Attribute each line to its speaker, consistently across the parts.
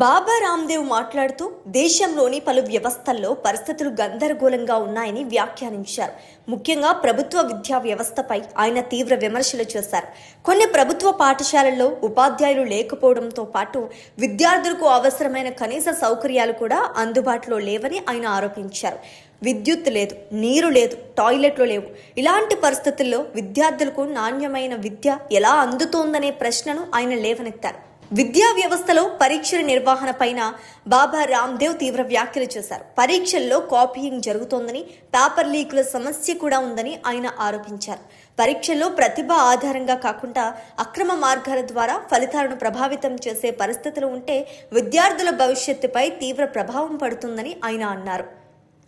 Speaker 1: బాబా రామ్దేవ్ మాట్లాడుతూ దేశంలోని పలు వ్యవస్థల్లో పరిస్థితులు గందరగోళంగా ఉన్నాయని వ్యాఖ్యానించారు. ముఖ్యంగా ప్రభుత్వ విద్యా వ్యవస్థపై ఆయన తీవ్ర విమర్శలు చేశారు. కొన్ని ప్రభుత్వ పాఠశాలల్లో ఉపాధ్యాయులు లేకపోవడంతో పాటు విద్యార్థులకు అవసరమైన కనీస సౌకర్యాలు కూడా అందుబాటులో లేవని ఆయన ఆరోపించారు. విద్యుత్ లేదు, నీరు లేదు, టాయిలెట్లు లేవు. ఇలాంటి పరిస్థితుల్లో విద్యార్థులకు నాణ్యమైన విద్య ఎలా అందుతోందనే ప్రశ్నను ఆయన లేవనెత్తారు. విద్యా వ్యవస్థలో పరీక్షల నిర్వహణ పైన బాబా రామ్దేవ్ తీవ్ర వ్యాఖ్యలు చేశారు. పరీక్షల్లో కాపీయింగ్ జరుగుతోందని, పేపర్ లీకుల సమస్య కూడా ఉందని ఆయన ఆరోపించారు. పరీక్షల్లో ప్రతిభ ఆధారంగా కాకుండా అక్రమ మార్గాల ద్వారా ఫలితాలను ప్రభావితం చేసే పరిస్థితులు ఉంటే విద్యార్థుల భవిష్యత్తుపై తీవ్ర ప్రభావం పడుతుందని ఆయన అన్నారు.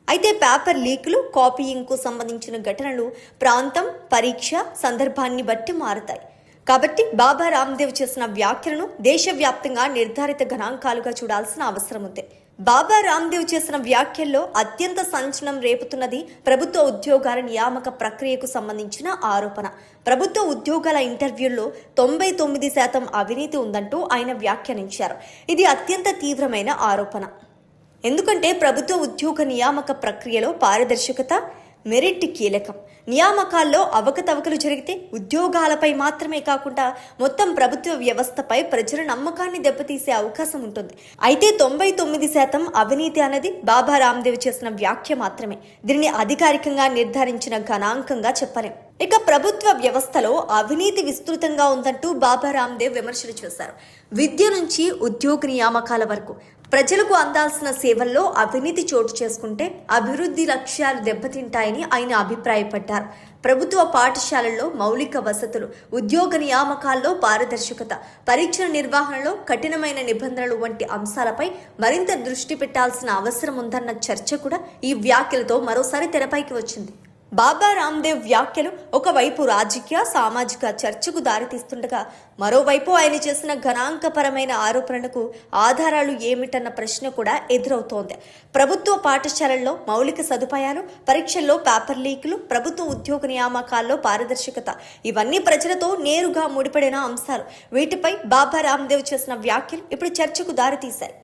Speaker 1: అయితే పేపర్ లీకులు, కాపీయింగ్కు సంబంధించిన ఘటనలు ప్రాంతం, పరీక్ష, సందర్భాన్ని బట్టి మారుతాయి. కాబట్టి బాబా రామ్దేవ్ చేసిన వ్యాఖ్యలను దేశవ్యాప్తంగా నిర్ధారిత గణాంకాలుగా చూడాల్సిన అవసరం ఉంది. బాబా రామ్దేవ్ చేసిన వ్యాఖ్యల్లో అత్యంత సంచలనం రేపుతున్నది ప్రభుత్వ ఉద్యోగాల నియామక ప్రక్రియకు సంబంధించిన ఆరోపణ. ప్రభుత్వ ఉద్యోగాల ఇంటర్వ్యూల్లో 99% అవినీతి ఉందంటూ ఆయన వ్యాఖ్యానించారు. ఇది అత్యంత తీవ్రమైన ఆరోపణ. ఎందుకంటే ప్రభుత్వ ఉద్యోగ నియామక ప్రక్రియలో పారదర్శకత, మెరిట్ కీలకం. నియామకాల్లో అవకతవకలు జరిగితే ఉద్యోగాలపై మాత్రమే కాకుండా మొత్తం ప్రభుత్వ వ్యవస్థపై ప్రజల నమ్మకాన్ని దెబ్బతీసే అవకాశం ఉంటుంది. అయితే 99% అవినీతి అనేది బాబా రామ్దేవ్ చేసిన వ్యాఖ్య మాత్రమే. దీనిని అధికారికంగా నిర్ధారించిన గణాంకంగా చెప్పలేం. ఇక ప్రభుత్వ వ్యవస్థలో అవినీతి విస్తృతంగా ఉందంటూ బాబా రామ్దేవ్ విమర్శలు చేశారు. విద్య నుంచి ఉద్యోగ నియామకాల వరకు ప్రజలకు అందాల్సిన సేవల్లో అవినీతి చోటు చేసుకుంటే అభివృద్ధి లక్ష్యాలు దెబ్బతింటాయని ఆయన అభిప్రాయపడ్డారు. ప్రభుత్వ పాఠశాలల్లో మౌలిక వసతులు, ఉద్యోగ నియామకాల్లో పారదర్శకత, పరీక్షల నిర్వహణలో కఠినమైన నిబంధనలు వంటి అంశాలపై మరింత దృష్టి పెట్టాల్సిన అవసరం ఉందన్న చర్చ కూడా ఈ వ్యాఖ్యలతో మరోసారి తెరపైకి వచ్చింది. బాబా రామ్దేవ్ వ్యాఖ్యలు ఒకవైపు రాజకీయ, సామాజిక చర్చకు దారితీస్తుండగా మరోవైపు ఆయన చేసిన గణాంకపరమైన ఆరోపణలకు ఆధారాలు ఏమిటన్న ప్రశ్న కూడా ఎదురవుతోంది. ప్రభుత్వ పాఠశాలల్లో మౌలిక సదుపాయాలు, పరీక్షల్లో పేపర్ లీకులు, ప్రభుత్వ ఉద్యోగ నియామకాల్లో పారదర్శకత ఇవన్నీ ప్రజలతో నేరుగా ముడిపడిన అంశాలు. వీటిపై బాబా రామ్దేవ్ చేసిన వ్యాఖ్యలు ఇప్పుడు చర్చకు దారితీశాయి.